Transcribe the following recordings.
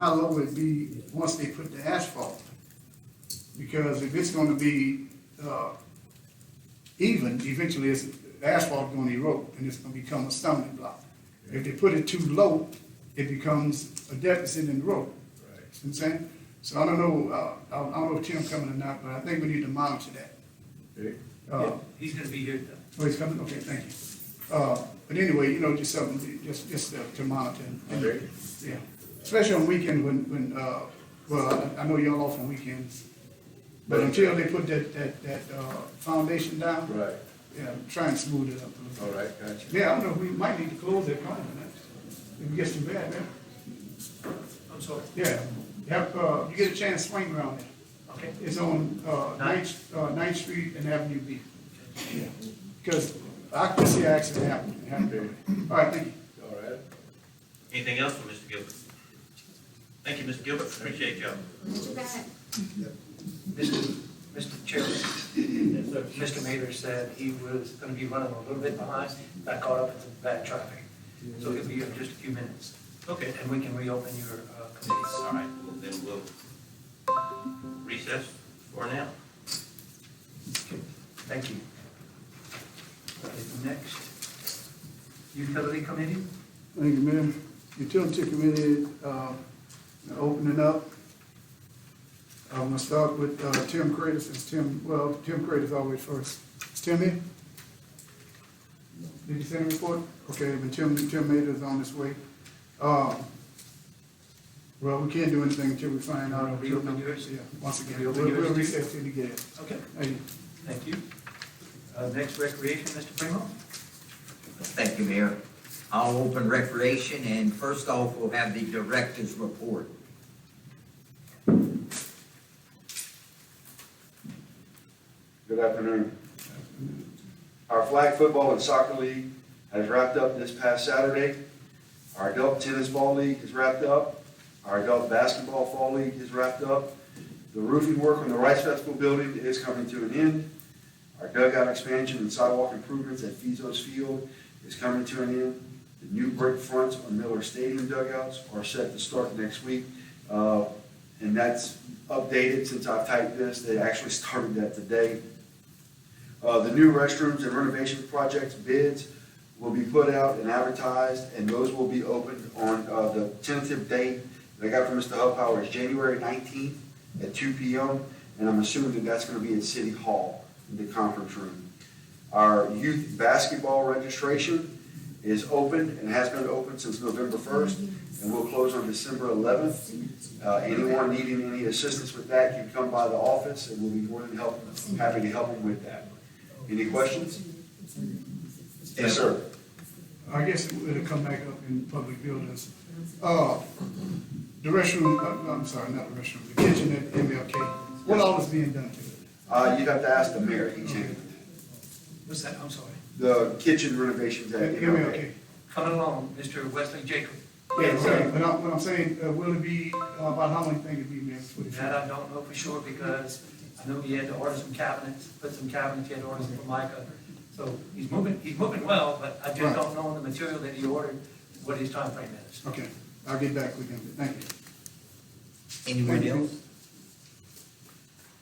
how low it'd be once they put the asphalt. Because if it's gonna be, even, eventually the asphalt gonna erode, and it's gonna become a stumbling block. If they put it too low, it becomes a deficit in the road. Right. See what I'm saying? So I don't know, I don't know if Tim coming or not, but I think we need to monitor that. Okay. Yeah, he's gonna be here. Oh, he's coming? Okay, thank you. But anyway, you know, just something, just to monitor. Okay. Yeah, especially on weekend when, well, I know y'all off on weekends. But until they put that foundation down, Right. yeah, try and smooth it up a little All bit. right, gotcha. Yeah, I don't know, we might need to close that corner, if it gets too bad, man. I'm sorry. Yeah, you get a chance, swing around there. Okay. It's on, Ninth Street and Avenue B. Yeah, because I can see accident happening. All right, thank you. All right. Anything else for Mr. Gilbert? Thank you, Mr. Gilbert, appreciate y'all. Mr. Chairman, Mr. Mayor said he was gonna be running a little bit behind, got caught up in some bad traffic. So he'll be here in just a few minutes, Okay, and we can reopen your committees. all right, well, then we'll recess for now. Thank you. Okay, next, utility committee? Thank you, Mayor. Utility Committee, opening up. I'm gonna start with, Tim Crater, since Tim Crater's always first. Is Tim here? Did you send a report? Okay, then Tim Mater is on his way. Well, we can't do anything until we find out. Reopen yours? Yeah, once again, Reopen we'll yours? recess till you get it. Okay, Thank you. thank you. Next, recreation, Mr. Primo? Thank you, Mayor. I'll open recreation, and first off, we'll have the director's report. Good afternoon. Our flag football and soccer league has wrapped up this past Saturday. Our adult tennis ball league is wrapped up. Our adult basketball fall league is wrapped up. The roofing work on the Rice Festival building is coming to an end. Our dugout expansion and sidewalk improvements at Fezos Field is coming to an end. The new brick fronts on Miller Stadium dugouts are set to start next week. And that's updated since I've typed this. They actually started that today. The new restrooms and renovation projects bids will be put out and advertised, and those will be opened on the tentative date that I got from Mr. Hubpower is January 19th at 2 p.m., and I'm assuming that that's going to be at City Hall in the conference room. Our youth basketball registration is open and has been open since November 1st, and will close on December 11th. Anyone needing any assistance with that can come by the office, and we'll be more than happy to help them with that. Any questions? Yes, sir. I guess it'll come back up in public buildings. The restroom, I'm sorry, not the restroom, the kitchen at MLK, what all is being done to it? You'd have to ask the mayor, he's handling What's that? I'm sorry. that. The kitchen renovations at At MLK. MLK. Coming along, Mr. Wesley Jacob. Yeah, sorry, but what I'm saying, will it be, about how many things it be, Mayor? That I don't know for sure, because I know he had to order some cabinets, put some cabinets, he had to order some for Micah. So he's moving well, but I just Right. don't know the material that he ordered, what his time frame is. Okay, I'll get back with him, thank you. Anyone Thank you. else?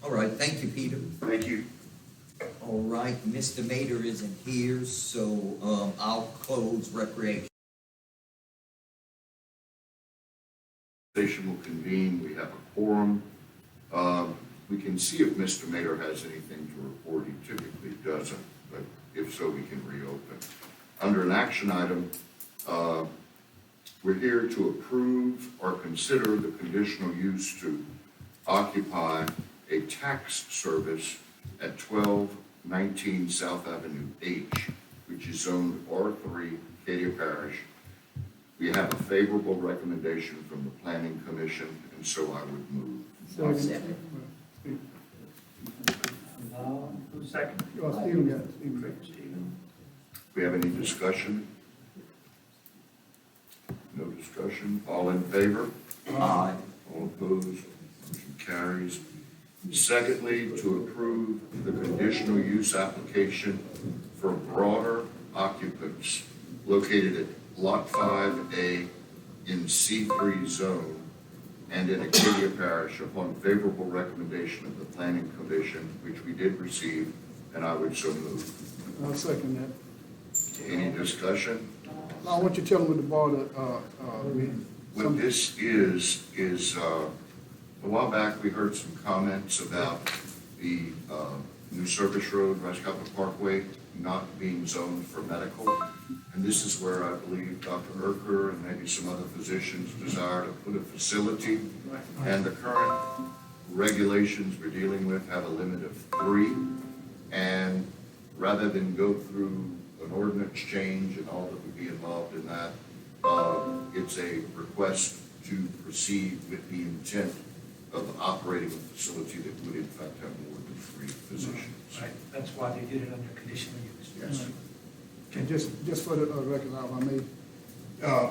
All right, thank you, Peter. Thank you. All right, Mr. Mater isn't here, so I'll close recreation. Station will convene, we have a quorum. We can see if Mr. Mayor has anything to report. He typically doesn't, but if so, we can reopen. Under an action item, we're here to approve or consider the conditional use to occupy a tax service at 1219 South Avenue H, which is zoned R3, Acadia Parish. We have a favorable recommendation from the Planning Commission, and so I would move. Who's second? Stephen got it, Stephen. Stephen. We have any discussion? No discussion. All in favor? Aye. All opposed? Motion carries. Secondly, to approve the conditional use application for broader occupants located at Lot 5A in C3 zone and in Acadia Parish upon favorable recommendation of the Planning Commission, which we did receive, and I would so move. I'll second that. Any discussion? Now, I want you to tell them what the board, What this is, a while back, we heard some comments about the new service road, Rice County Parkway, not being zoned for medical. And this is where I believe Dr. Erker and maybe some other physicians desire to put a facility. And the current regulations we're dealing with have a limit of 3. And rather than go through an ordinance change and all that would be involved in that, it's a request to proceed with the intent of operating a facility that would in fact have more than 3 physicians. Right, that's why they did it under conditional use. Yes. and just for the record, if I may,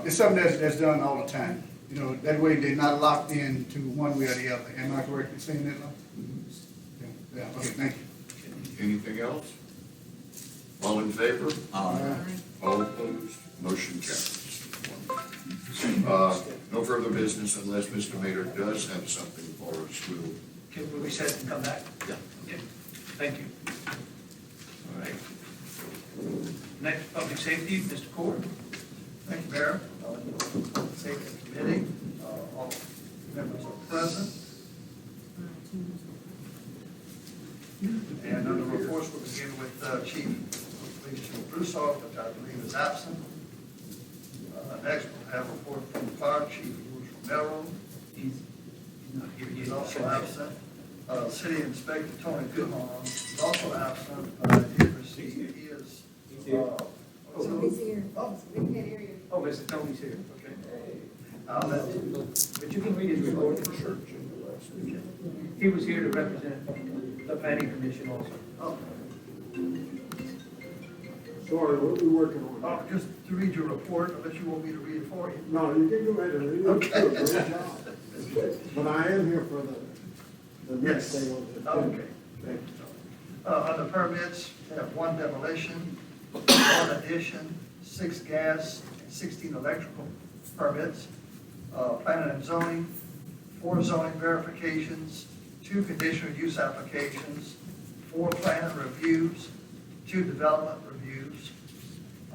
it's something that's done all the time. You know, that way they're not locked in to one way or the other. Am I correct in saying that, Lon? Yeah, okay, thank you. Anything else? All in favor? Aye. All opposed? Motion carries. No further business unless Mr. Mayor does have something for us. We'll. Can we reset and come back? Yeah. Okay, thank you. All right. Next, public safety, Mr. Cord. Thank you, Mayor. Safety Committee, all members are present. And under reports, we'll begin with Chief of Police Chief Broussard, which I believe is absent. Next, we'll have a report from the Fire Chief Louis Romero. He's not here yet. He's also absent. City Inspector Tony Guhan is also absent. He is. Tony's here. Oh, We had area. Oh, Mr. Tony's here, okay. Let But you can read his report. Okay. He was here to represent the planning commission also. oh, Sorry, what we working on? oh, just to read your report, unless you want me to read it for you. No, you can go ahead and read it. Okay. Great job. But I am here for the next Yes. thing on the. Okay. Thank you. Under permits, we have 1 demolition, 1 addition, 6 gas, and 16 electrical permits. Planning and zoning, 4 zoning verifications, 2 conditional use applications, 4 plan reviews, 2 development reviews.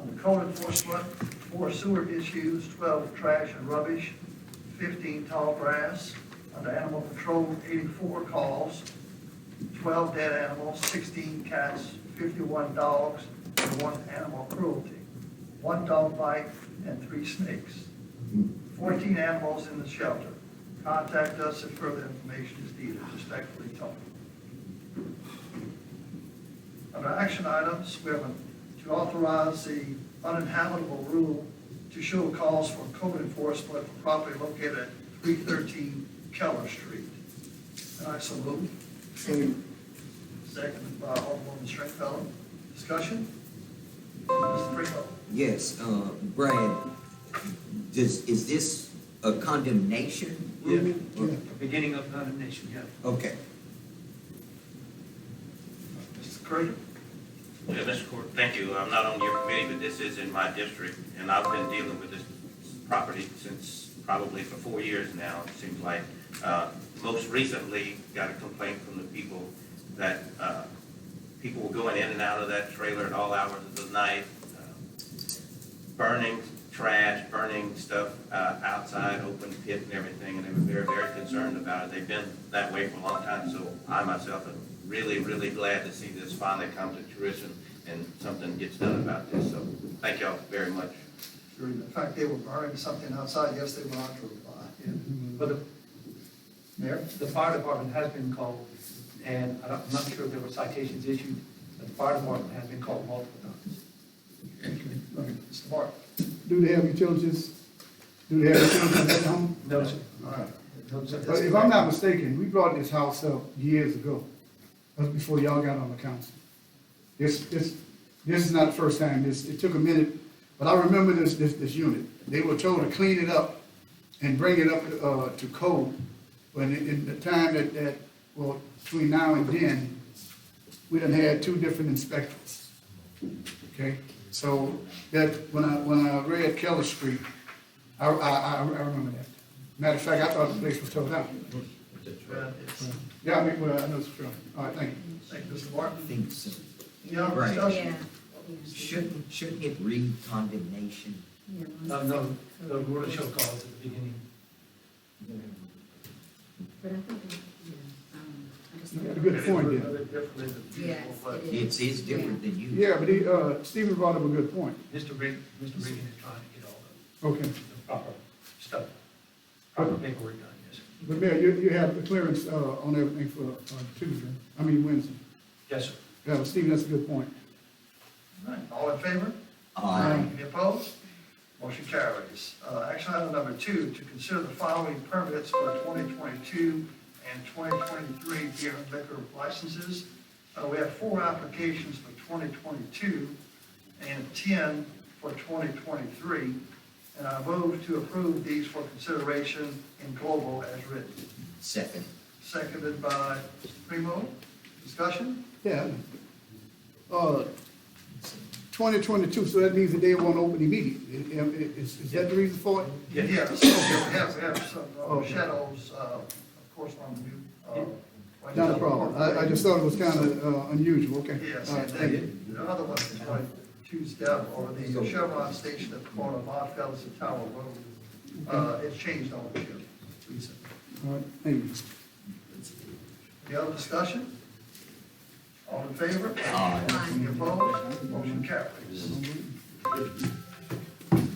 Under code enforcement, 4 sewer issues, 12 trash and rubbish, 15 tall grass. Under animal control, 84 calls, 12 dead animals, 16 cats, 51 dogs, and 1 animal cruelty, 1 dog bite, and 3 snakes. 14 animals in the shelter. Contact us if further information is needed. Respectfully, Tony. Under action items, we have to authorize the uninhabitable rule to show cause for code enforcement for property located at 313 Keller Street. And I so move. Second by Alderman Stringfellow. Discussion? Mr. Stringfellow? Yes, Brad, is this a condemnation? Yeah. Or- Beginning of condemnation, yeah. Okay. Mr. Craig? Yeah, Mr. Court, thank you. I'm not on your committee, but this is in my district, and I've been dealing with this property since probably for 4 years now, it seems like. Most recently, got a complaint from the people that people were going in and out of that trailer at all hours of the night, burning trash, burning stuff outside, open pit and everything, and they were very, very concerned about it. They've been that way for a long time, so I myself am really, really glad to see this finally come to fruition and something gets done about this. So thank y'all very much. In fact, they were burning something outside. Yes, they were on to reply. Yeah. But Mayor? the fire department has been called, and I'm not sure if there were citations issued, but the fire department has been called multiple times. Mr. Martin? Do they have utilities? Do they have utilities at home? No, sir. All right. No, sir. But if I'm not mistaken, we brought this house up years ago. That was before y'all got on the council. This is not the first time. It took a minute, but I remember this unit. They were told to clean it up and bring it up to code. But in the time well, between now and then, we done had 2 different inspectors. Okay, so that when I read Keller Street, I remember that. Matter of fact, I thought the place was towed down. Well, it's- Yeah, I mean, well, I know it's true. All right, thank you. Thank you, Mr. Martin. Think so. Any other Right. discussion? Shouldn't it read condemnation? No, the word shall cause at the beginning. But I think, I just. You got a good point A there. bit differently than usual, Yes, but it is. It's different than you. Yeah, but he, Stephen brought up a good point. Mr. Reagan is trying to get all Okay. the proper stuff, proper paperwork done, yes. But Mayor, you have the clearance, on everything for, Wednesday. Yes, sir. Yeah, but Stephen, that's a good point. all right, all in favor? Aye. Any opposed? Motion carries. Action item number 2, to consider the following permits for 2022 and 2023 beer and liquor licenses. We have 4 applications for 2022 and 10 for 2023. And I move to approve these for consideration in global as written. Second. Seconded by Mr. Primo. Discussion? Yeah. 2022, so that means that they won't open immediately. Is that the reason for it? Yes, we have some Okay. shadows, of course, on the new. Not a problem. I just thought it was kind of unusual, okay. Yes, All right, and thank you. then the other one is going to Deb, or the Chevron station at the corner of Oddfellows and Tower Road. It's changed ownership recently. All right, thank you. Any other discussion? All in favor? Aye. Any opposed? Motion carries. On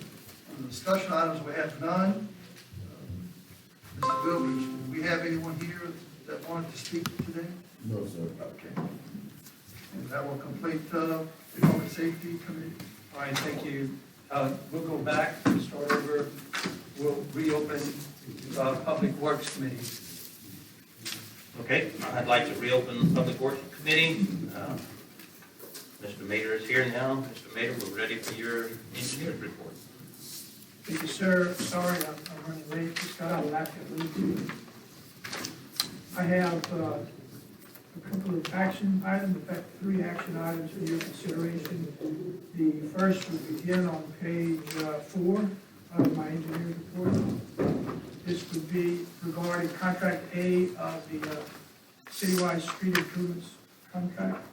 the discussion items, we have none. Mr. Wilbers, do we have anyone here that wanted to speak today? No, sir. Okay. And that will complete the Public Safety Committee. All right, thank you. We'll go back, start over. We'll reopen Public Works Committee. Okay, I'd like to reopen the Public Works Committee. Mr. Mater is here now. Mr. Mater, we're ready for your engineer's report. Thank you, sir. Sorry, I'm running late. Just got out of last week. I have a couple of action items, in fact, 3 action items for your consideration. The first would begin on page 4 of my engineering report. This would be regarding contract A of the citywide street improvements contract.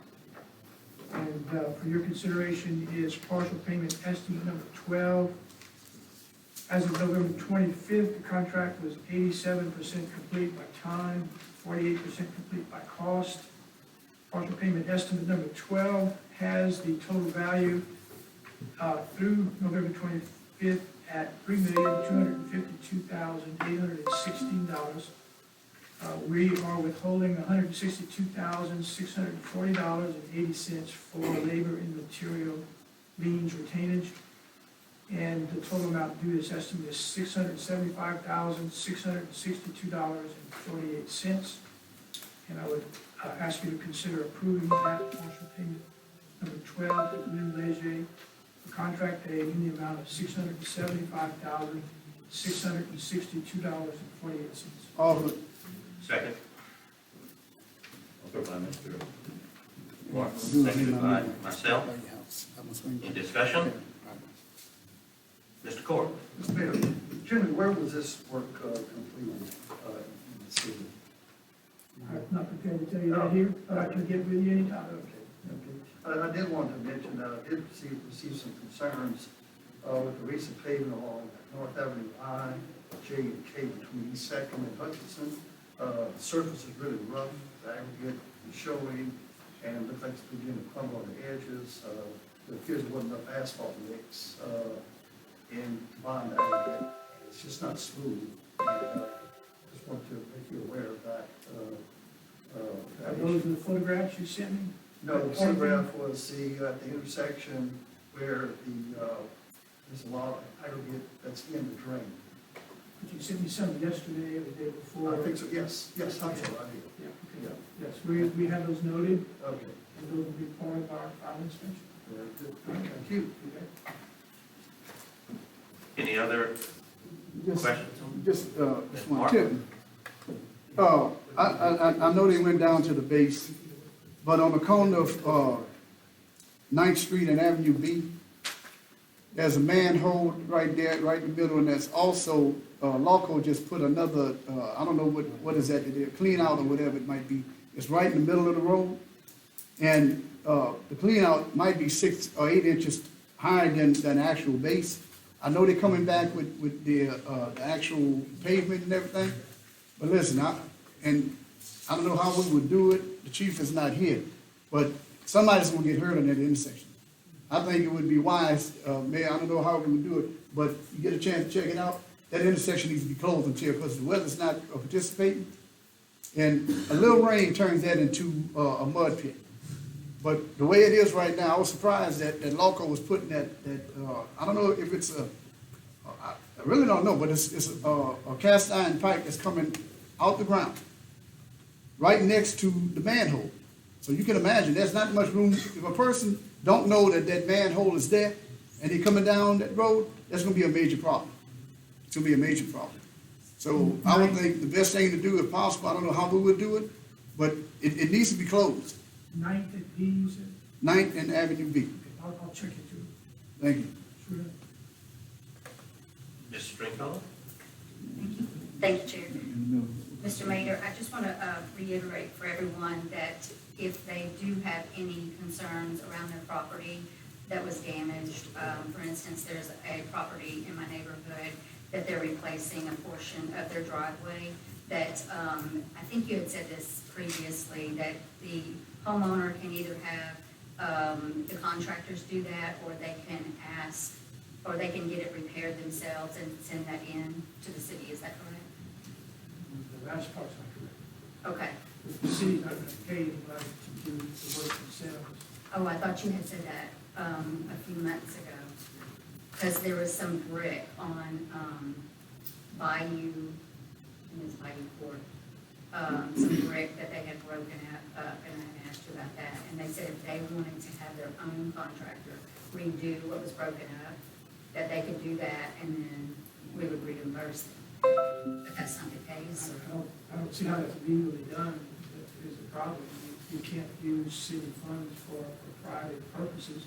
And for your consideration is partial payment estimate number 12. As of November 25th, the contract was 87% complete by time, 48% complete by cost. Partial payment estimate number 12 has the total value through November 25th at $3,252,816. We are withholding $162,640.80 for labor and material liens retainage. And the total amount due this estimate is $675,662.48. And I would ask you to consider approving that partial payment number 12 to Lynn Leger for contract A in the amount of $675,662.48. Offer. Second. Offered by Mr. Martin, seconded by myself. Any discussion? Mr. Court? Mr. Mayor, Jimmy, where was this work completed in the city? I'm not prepared to tell you that here, but I can get with you anytime. Okay. I did want to mention that I did receive some concerns with the recent paving along North Avenue I, J, and K between East Second and Hutchinson. The surface is really rough, the aggregate is showing, and it looks like it's beginning to crumble on the edges. It appears there wasn't enough asphalt mix in bond aggregate. It's just not smooth. Just want to make you aware of that. Are those the photographs you sent me? No, the photograph was at the intersection where there's a lot of aggregate that's in the drain. But you sent me some yesterday or the day before. I think so, yes, I have it right here. Yeah, okay. Yes, we have those noted, Okay, and those will be part of our final inspection. very good, thank you. Any other Just, questions? just, Mr. Mark? Tim. I know they went down to the base, but on the corner of 9th Street and Avenue B, there's a manhole right there, right in the middle, and there's also, Lawco just put another, I don't know what is that, clean out or whatever it might be. It's right in the middle of the road. And, the clean out might be 6 or 8 inches higher than the actual base. I know they're coming back with the actual pavement and everything. But listen, I don't know how we would do it. The chief is not here, but somebody's gonna get hurt on that intersection. I think it would be wise, Mayor, I don't know how we would do it, but you get a chance to check it out. That intersection needs to be closed until, because the weather's not participating. And a little rain turns that into a mud pit. But the way it is right now, I was surprised that Lawco was putting that, I don't know if it's I really don't know, but it's a cast iron pipe that's coming out the ground, right next to the manhole. So you can imagine, there's not much room. If a person don't know that manhole is there, and they're coming down that road, that's gonna be a major problem. It's gonna be a major problem. So I would think the best thing to do, if possible, I don't know how we would do it, but it needs to be closed. 9th at B, you said? 9th and Avenue B. Okay, I'll check into it. Thank you. Sure. Ms. Stringfellow? Thank you, Chair. Mr. Mayor, I just want to reiterate for everyone that if they do have any concerns around their property that was damaged, for instance, there's a property in my neighborhood that they're replacing a portion of their driveway, that, I think you had said this previously, that the homeowner can either have the contractors do that, or they can ask, or they can get it repaired themselves and send that in to the city. Is that correct? The last part's not correct. Okay. The city's not gonna pay anybody to do the work themselves. Oh, I thought you had said that a few months ago, because there was some brick on Bayou, in this Bayou Court, some brick that they had broken up, and I asked you about that, and they said if they wanted to have their own contractor redo what was broken up, that they could do that, and then we would reimburse them. But that's not the case. I don't see how that's legally done. That is a problem. You can't use city funds for private purposes.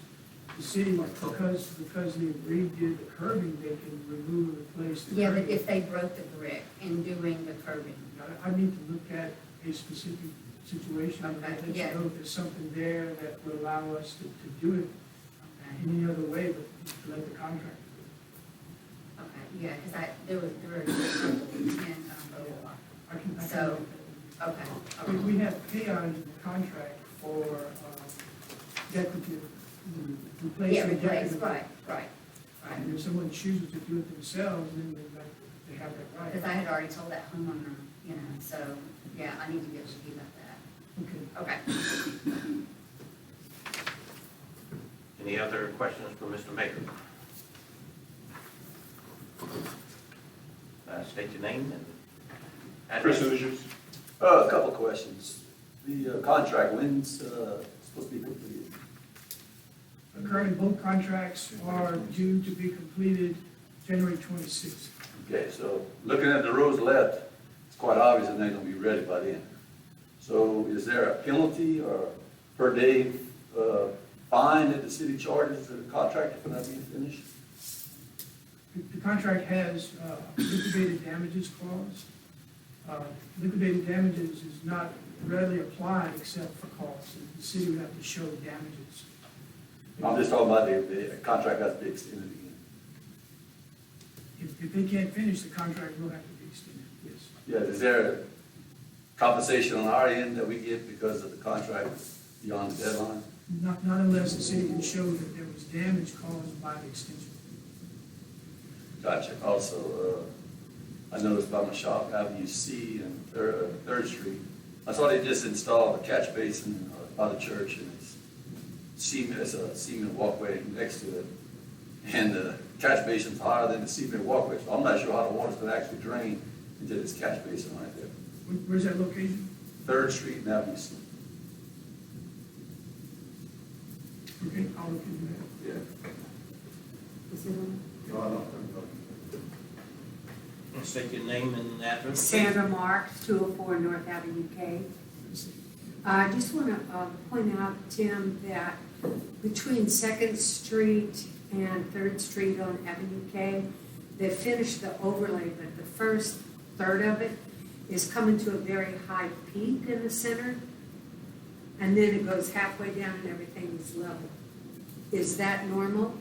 The city, because they redid the curbing, they can remove and replace the Yeah, but curbing. if they broke the brick in doing the curbing. I need to look at a specific situation and Okay, let yeah. you know if there's something there that would allow us to do it Okay. any other way, but to let the contractor do Okay, yeah, because there were a couple in, it. I can So, look at it. okay. We have pay items in the contract for decorative, Yeah, replacing replace, decorative. right. And if someone chooses to do it themselves, then they have that Because right. I had already told that homeowner, so, yeah, I need to get with you about that. Okay. Okay. Any other questions for Mr. Maker? State your name and address. Chris Hoosiers. A couple of questions. The contract, when's supposed to be completed? Currently, both contracts are due to be completed January 26th. Okay, so looking at the roads left, it's quite obvious that they're gonna be ready by then. So is there a penalty or per day fine that the city charges to the contractor for not being finished? The contract has a liquidated damages clause. Liquidated damages is not readily applied except for costs. The city would have to show damages. I'm just talking about the contract has to be extended again. If they can't finish, the contract will have to be extended, yes. Yeah, is there compensation on our end that we get because of the contract beyond the deadline? Not unless the city can show that there was damage caused by the extension. Gotcha. Also, I noticed by my shop, Avenue C and Third Street, I saw they just installed a catch basin by the church, and it's a cement walkway next to it. And the catch basin's higher than the cement walkway, so I'm not sure how the water's gonna actually drain into this catch basin right there. Where's that location? Third Street and Avenue C. Okay, I'll look into that. Yeah. State your name and address. Sandra Marks, 204 North Avenue K. I just want to point out, Tim, that between Second Street and Third Street on Avenue K. They finished the overlay, but the first third of it is coming to a very high peak in the center, and then it goes halfway down and everything is level. Is that normal?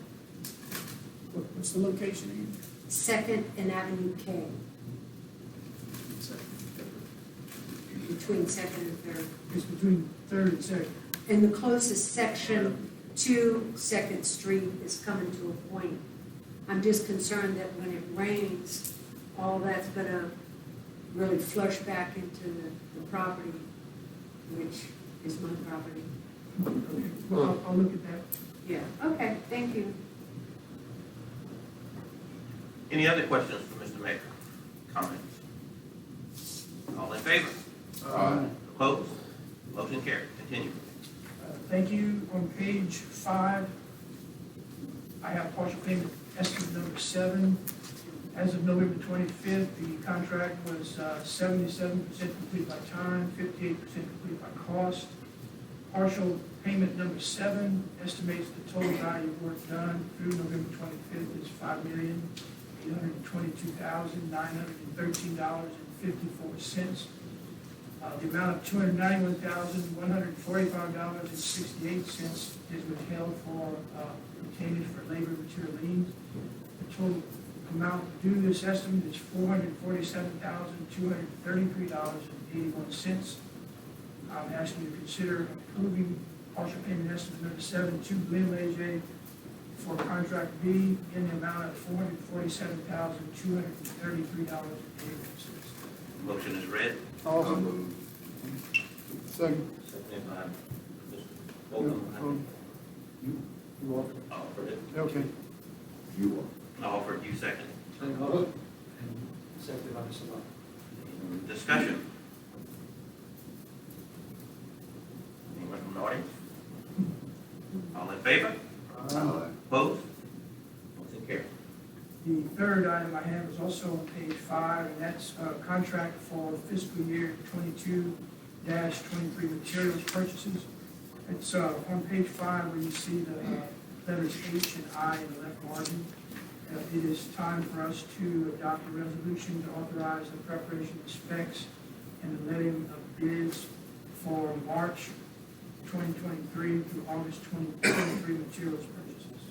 What's the location again? Second and Avenue K, between Second and Third. It's between Third and Second. And the closest section to Second Street is coming to a point. I'm just concerned that when it rains, all that's gonna really flush back into the property, which is my property. Okay, well, I'll look at that. Yeah, okay, thank you. Any other questions for Mr. Mayor? Comments? All in favor? Opposed? Motion carried. Continue. Thank you. On page 5, I have partial payment estimate number 7. As of November 25th, the contract was 77% complete by time, 58% complete by cost. Partial payment number 7 estimates the total value of work done through November 25th is $5,822,913.54. The amount of $291,145.68 is withheld for retainage for labor material liens. The total amount due this estimate is $447,233.81. I'm asking you to consider approving partial payment estimate number 7 to Glenn Leger for contract B in the amount of $447,233.81. Motion is read. Offer. Second. Seconded by Mr. Bolton. You offer. Offered it. Okay. You are. Offered, you seconded. Seconded by Mr. Lott. Discussion. Anyone from the audience? All in favor? Opposed? Motion carried. The third item I have is also on page 5, and that's a contract for fiscal year 22-23 materials purchases. It's on page 5 where you see the letters H and I in the left margin. It is time for us to adopt a resolution to authorize the preparation of specs and the letting of bids for March 2023 through August 2023 materials purchases.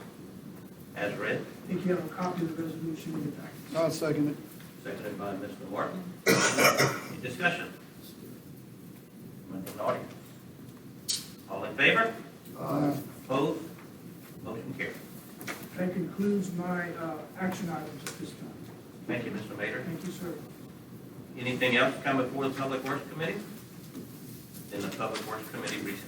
As read. I think you have a copy of the resolution in your package. I'll second it. Seconded by Mr. Martin. Any discussion? Anyone from the audience? All in favor? Opposed? Motion carried. That concludes my action items at this time. Thank you, Mr. Mayor. Thank you, sir. Anything else come before the Public Works Committee? Then the Public Works Committee recess.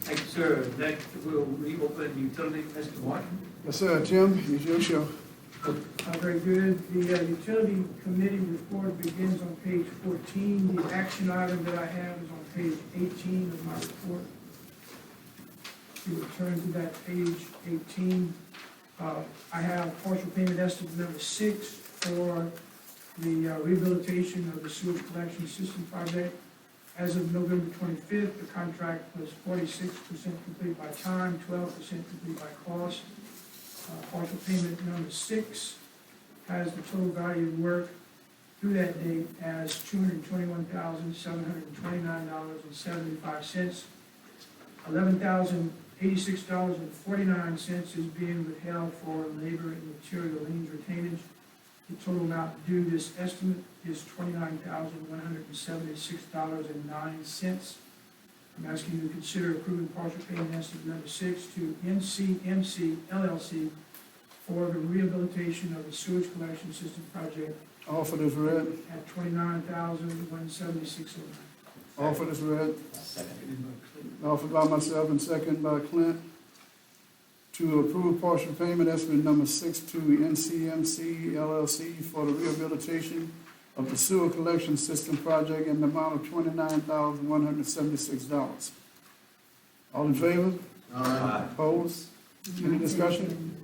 Thank you, sir. Next, we'll reopen utility, Mr. Martin. Yes, sir. Jim, it's your show. Very good. The utility committee report begins on page 14. The action item that I have is on page 18 of my report. We return to that page 18. I have partial payment estimate number 6 for the rehabilitation of the sewage collection system project. As of November 25th, the contract was 46% complete by time, 12% complete by cost. Partial payment number 6 has the total value of work through that date as $221,729.75. $11,086.49 is being withheld for labor and material liens retainage. The total amount due this estimate is $29,176.09. I'm asking you to consider approving partial payment estimate number 6 to NCMC LLC for the rehabilitation of the sewage collection system project Offer is read. at $29,176.09. Offer is read. Seconded by Clint. Offered by myself and second by Clint to approve partial payment estimate number 6 to NCMC LLC for the rehabilitation of the sewer collection system project in the amount of $29,176. All in favor? Opposed? Any discussion?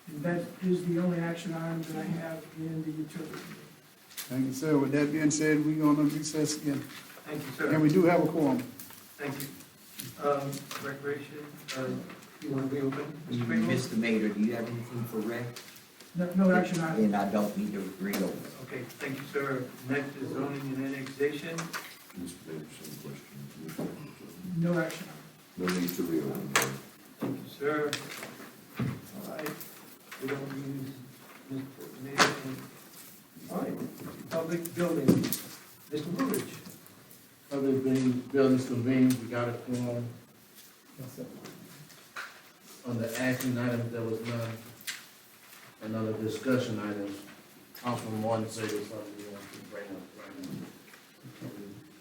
And that is the only action item that I have in the utility committee. Thank you, sir. With that being said, we're going to recess again. Thank you, sir. And we do have a quorum. Thank you. Recreation, You want to reopen, Mr. Greenwald? Mr. Mayor, do you have anything for rec? No action item. And I don't need to reopen. Okay, thank you, sir. Next is zoning and annexation. Mr. Mayor, some questions. No action No item. need to reopen. Thank you, sir. All right, we don't use Mr. Mayor. All right, public building, Mr. Woodridge. Public buildings convened, we got a quorum. On the action items, there was none. And on the discussion items, Councilman Martin said there's something you want to bring up right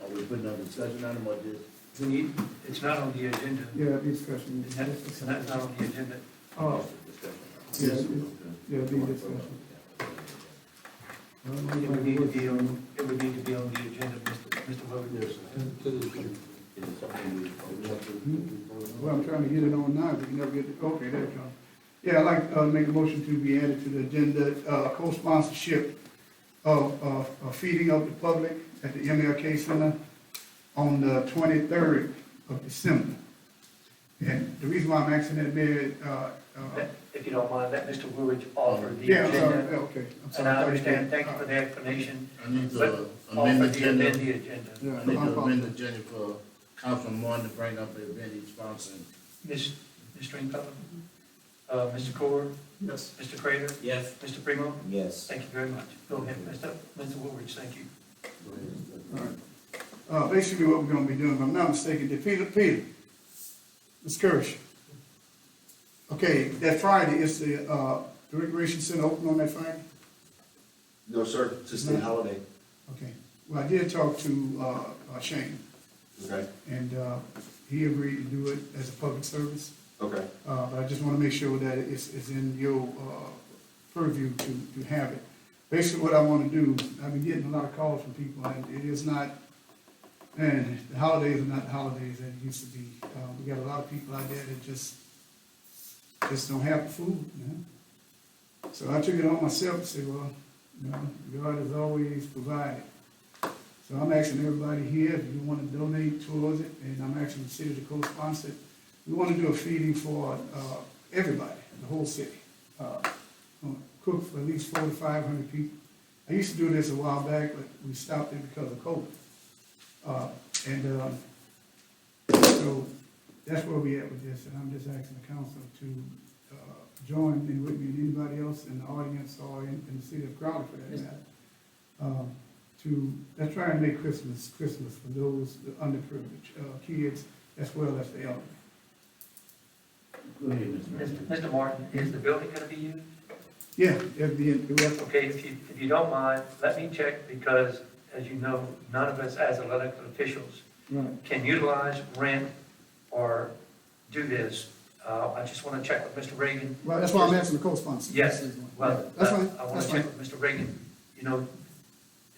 now. Are we putting on discussion item or just? It's not on the agenda. Yeah, discussion. It's not on the agenda. Oh, yeah, yeah, be discussion. It would need to be on, the agenda, Mr. Woodridge. Well, I'm trying to get it on now, but you never get it, okay, there it comes. Yeah, I'd like to make a motion to be added to the agenda, co-sponsorship of feeding of the public at the MLK Center on the 23rd of December. And the reason why I'm asking that, Mayor, If you don't mind, let Mr. Woodridge offer the yeah, I'm sorry, agenda. okay. I'm And sorry. I understand, thank you for the explanation. I need But to amend offer the the agenda. amend the agenda. Yeah, I need I'm to amend the fine. agenda for Councilman Martin to bring up the event he's sponsoring. Ms. Stringfellow? Mr. Core? Yes. Mr. Crater? Yes. Mr. Primo? Yes. Thank you very much. Go ahead, Mr. Woodridge, thank you. All right. Basically what we're gonna be doing, if I'm not mistaken, Peter, Ms. Kirsch. Okay, that Friday, is the recreation center open on that Friday? No, sir, it's a state holiday. Okay, well, I did talk to, Shane, Okay, and, he agreed to do it as a public service. okay. But I just wanna make sure that it's in your, purview to have it. Basically what I wanna do, I've been getting a lot of calls from people, and it is not, and the holidays are not the holidays that it used to be. We got a lot of people out there that just don't have the food, you know? So I took it on myself to say, well, you know, God has always provided. So I'm asking everybody here, if you want to donate towards it, and I'm asking the city to co-sponsor it. We want to do a feeding for, everybody, the whole city. Cook for at least 400 to 500 people. I used to do this a while back, but we stopped it because of COVID. So that's where we at with this, and I'm just asking the council to join in with me and anybody else in the audience or in the city of Crowley for that matter. Let's try and make Christmas for those underprivileged kids as well as the elderly. Go ahead, Mr. Mayor. Mr. Martin, is the building gonna be used? Yeah, it'd be in, we have to, Okay, if you don't mind, let me check, because as you know, none of us as elected officials right. can utilize, rent, or do this. I just want to check with Mr. Reagan. Well, that's why I'm asking the co-sponsor. Yes, well, That's fine, I want that's to fine. check with Mr. Reagan, you know,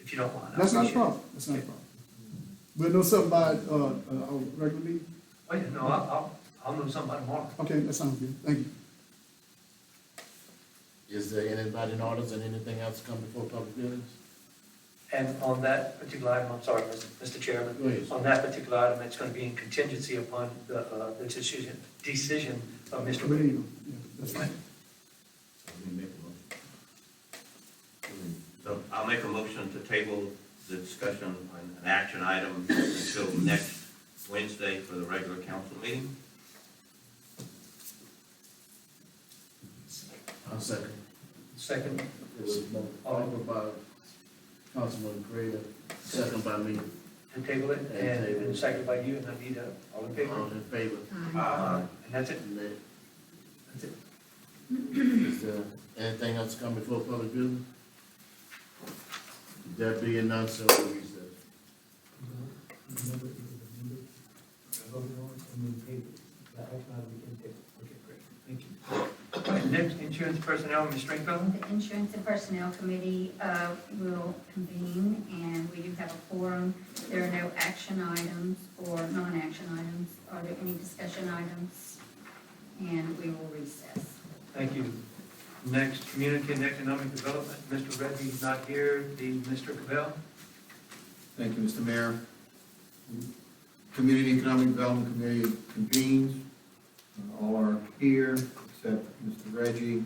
if you don't mind. I That's not a appreciate it. problem, that's not a problem. We'll know something by, our regular meeting? Oh, yeah, no, I'll know something by tomorrow. Okay, that sounds good, thank you. Is there anybody in orders and anything else come before public buildings? And on that particular item, I'm sorry, Mr. Chairman, Go ahead. on that particular item, it's going to be in contingency upon the decision of Mr. Good Reagan. evening. Yeah, that's fine. So I'll make a motion to table the discussion on an action item until next Wednesday for the regular council meeting. I'll second. Second, It was offered by Councilman Crater, second by me. to table it, and second by you, and I need all in favor. All in favor? And that's it? That's it. Is there anything else come before public building? There being none, so we recess. Thank you. All right, next, insurance personnel, Ms. Stringfellow. The Insurance and Personnel Committee will convene, and we do have a quorum. There are no action items or non-action items. Are there any discussion items? And we will recess. Thank you. Next, community and economic development, Mr. Reddy is not here, Mr. Cabell. Thank you, Mr. Mayor. Community Economic Development Committee convenes. All are here except Mr. Reggie.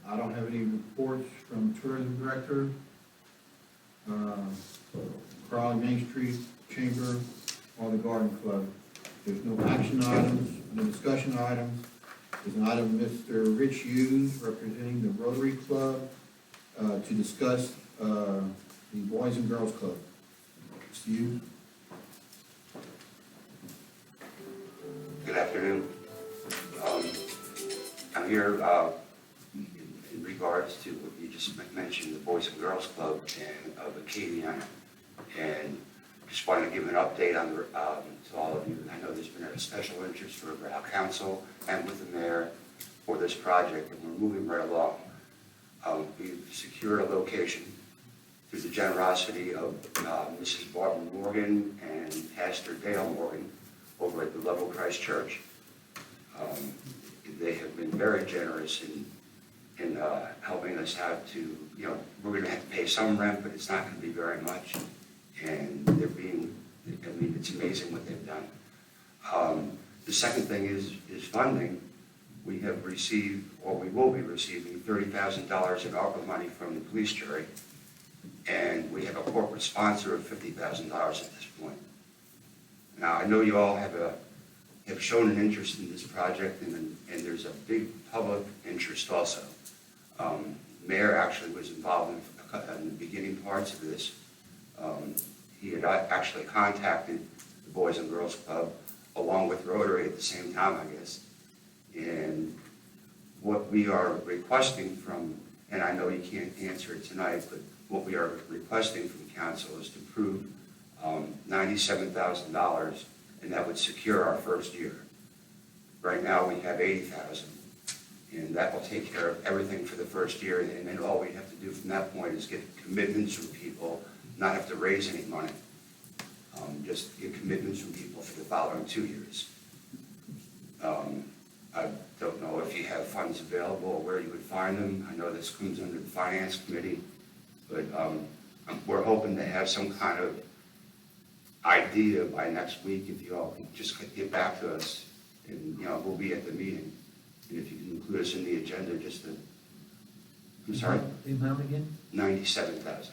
I don't have any reports from Tourism Director, Crowley Main Street Chamber, or the Garden Club. There's no action items, no discussion items. There's an item Mr. Rich Hughes representing the Rotary Club to discuss the Boys and Girls Club. Mr. Hughes? Good afternoon. I'm here in regards to what you just mentioned, the Boys and Girls Club and of Acadiana. And just wanted to give an update on to all of you. I know there's been a special interest for our council and with the mayor for this project, and we're moving right along. We've secured a location through the generosity of Mrs. Barbara Morgan and Pastor Dale Morgan over at the Love of Christ Church. They have been very generous in helping us out to, we're going to have to pay some rent, but it's not going to be very much. And they're being, it's amazing what they've done. The second thing is funding. We have received, or we will be receiving, $30,000 in ARPA money from the police jury. And we have a corporate sponsor of $50,000 at this point. Now, I know you all have shown an interest in this project, and there's a big public interest also. Mayor actually was involved in the beginning parts of this. He had actually contacted the Boys and Girls Club along with Rotary at the same time, I guess. And what we are requesting from, and I know you can't answer it tonight, but what we are requesting from council is to approve $97,000, and that would secure our first year. Right now, we have $80,000, and that will take care of everything for the first year, and then all we have to do from that point is get commitments from people, not have to raise any money, just get commitments from people for the following 2 years. I don't know if you have funds available or where you would find them. I know this comes under the Finance Committee, but we're hoping to have some kind of idea by next week if you all can just get back to us, and we'll be at the meeting. And if you can include us in the agenda, just to, I'm sorry? The amount again? 97,000.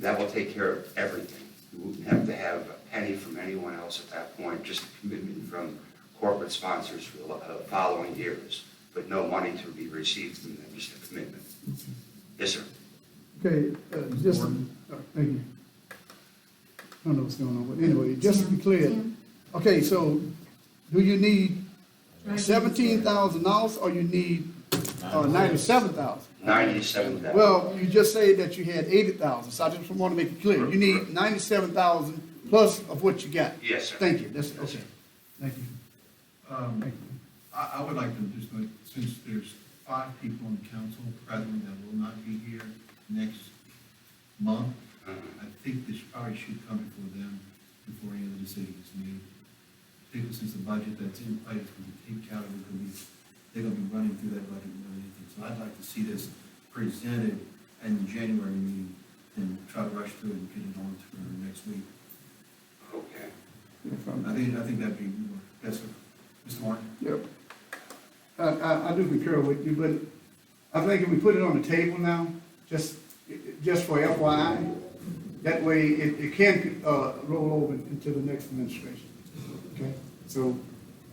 That will take care of everything. You wouldn't have to have a penny from anyone else at that point, just a commitment from corporate sponsors for the following years, but no money to be received from them, just a commitment. Yes, sir. Okay, just, thank you. I don't know what's going on, but anyway, just to be clear. Okay, so do you need $17,000 or you need $97,000? 97,000. Well, you just said that you had $80,000, so I just want to make it clear. You need $97,000 plus of what you got. Yes, sir. Thank you. That's okay. Thank you. I would like to just, since there's 5 people on the council present that will not be here next month, I think this probably should come before them, before any other decision is made. Particularly since the budget that's in place with the take out of it, they're going to be running through that budget more than anything. So I'd like to see this presented in the January meeting and try to rush through it and get it on to next week. Okay. I think that'd be more, yes, sir. Mr. Martin? Yep. I do concur with you, but I think if we put it on the table now, just for FYI, that way it can roll over into the next administration. Okay? So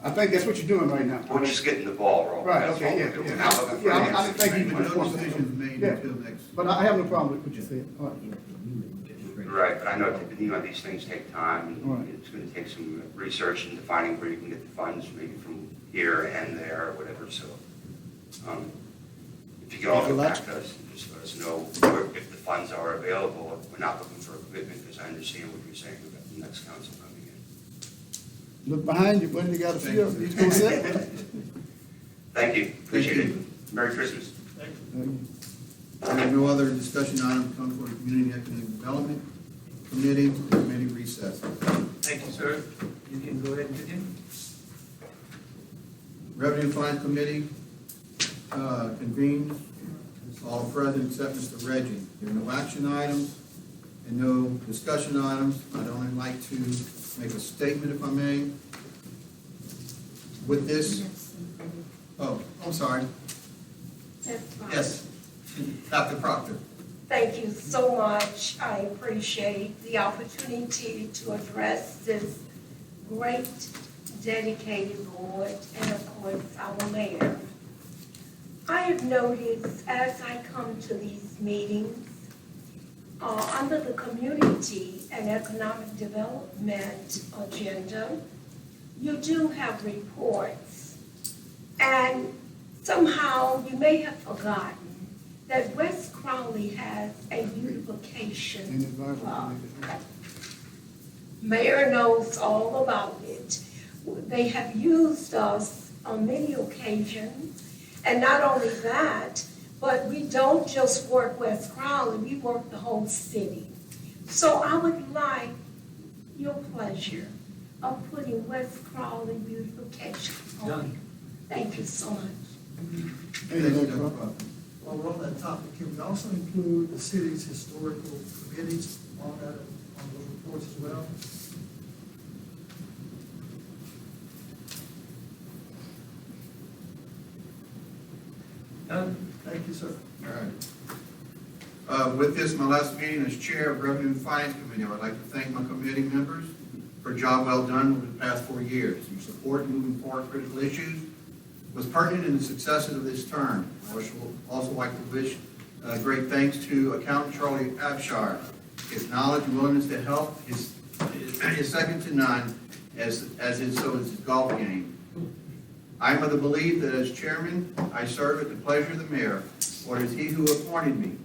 I think that's what you're doing right now. We're just getting the ball rolling. Right, That's okay, all yeah, we're doing. yeah. Not looking for Yeah, an I answer think you tonight. would No decisions made until next. But I have no problem with what you said. All right. Right, but I know, these things take time, Right. and it's gonna take some research and defining where you can get the funds, maybe from here and there, or whatever, so. If you can all get back to us, and just let us know if the funds are available. We're not looking for a commitment, because I understand what you're saying about the next council coming in. Look behind you, buddy, you got a few of them. You go sit. Thank you, appreciate it. Merry Christmas. I have no other discussion items come for the Community and Economic Development Committee, committee recess. Thank you, sir. You can go ahead and begin. Revenue and Finance Committee convenes. All present except Mr. Reggie. There are no action items and no discussion items. I'd only like to make a statement, if I may. With this, oh, I'm sorry. That's fine. Yes, Dr. Proctor. Thank you so much. I appreciate the opportunity to address this great, dedicated board and of course our mayor. I have noticed as I come to these meetings, under the community and economic development agenda, you do have reports. And somehow you may have forgotten that West Crowley has a beautification club. Mayor knows all about it. They have used us on many occasions, and not only that, but we don't just work West Crowley, we work the whole city. So I would like your pleasure of putting West Crowley beautification on. Thank you so much. While we're on that topic, can we also include the city's historical committees on that, on those reports as well? Done? Thank you, sir. All right. With this, my last meeting as Chair of Revenue and Finance Committee, I would like to thank my committee members for a job well done over the past 4 years. Your support in moving forward critical issues was pertinent in the successes of this term. I would also like to wish great thanks to Accountant Charlie Abshire. His knowledge and willingness to help is second to none, as is so is his golf game. I am of the belief that as chairman, I serve at the pleasure of the mayor, or it is he who appointed me.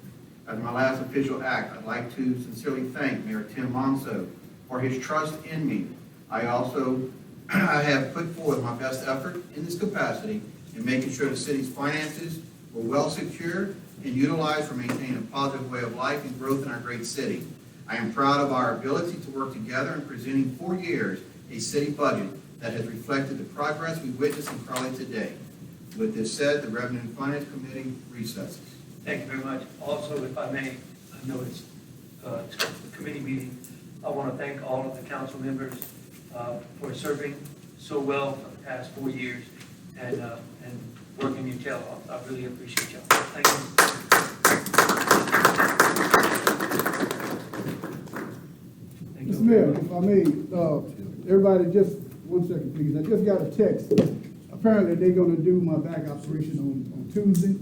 As my last official act, I'd like to sincerely thank Mayor Tim Monso for his trust in me. I have put forth my best effort in this capacity in making sure the city's finances were well secured and utilized for maintaining a positive way of life and growth in our great city. I am proud of our ability to work together in presenting 4 years a city budget that has reflected the progress we witnessed in Crowley today. With this said, the Revenue and Finance Committee recesses. Thank you very much. Also, if I may, I know it's a committee meeting. I want to thank all of the council members for serving so well for the past 4 years and working your tail off. I really appreciate y'all. Thank you. Mr. Mayor, if I may, everybody just, 1 second please. I just got a text. Apparently they're gonna do my back operation on Tuesday.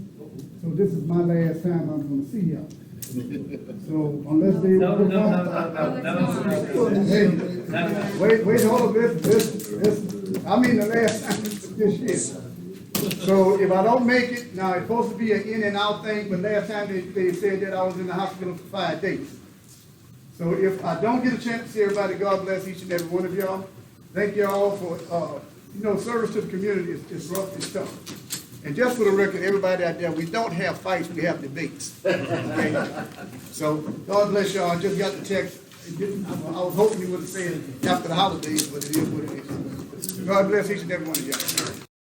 So this is my last time I'm gonna see y'all. So unless they. No. Hey, wait, hold up, listen. I mean the last time this year. So if I don't make it, now it's supposed to be an in and out thing, but last time they said that I was in the hospital for 5 days. So if I don't get a chance to see everybody, God bless each and every one of y'all. Thank y'all for, service to the community is rough and tough. And just for the record, everybody out there, we don't have fights, we have debates. Okay? So God bless y'all. I just got the text. I was hoping you would have said it after the holidays, but it is what it is. God bless each and every one of y'all.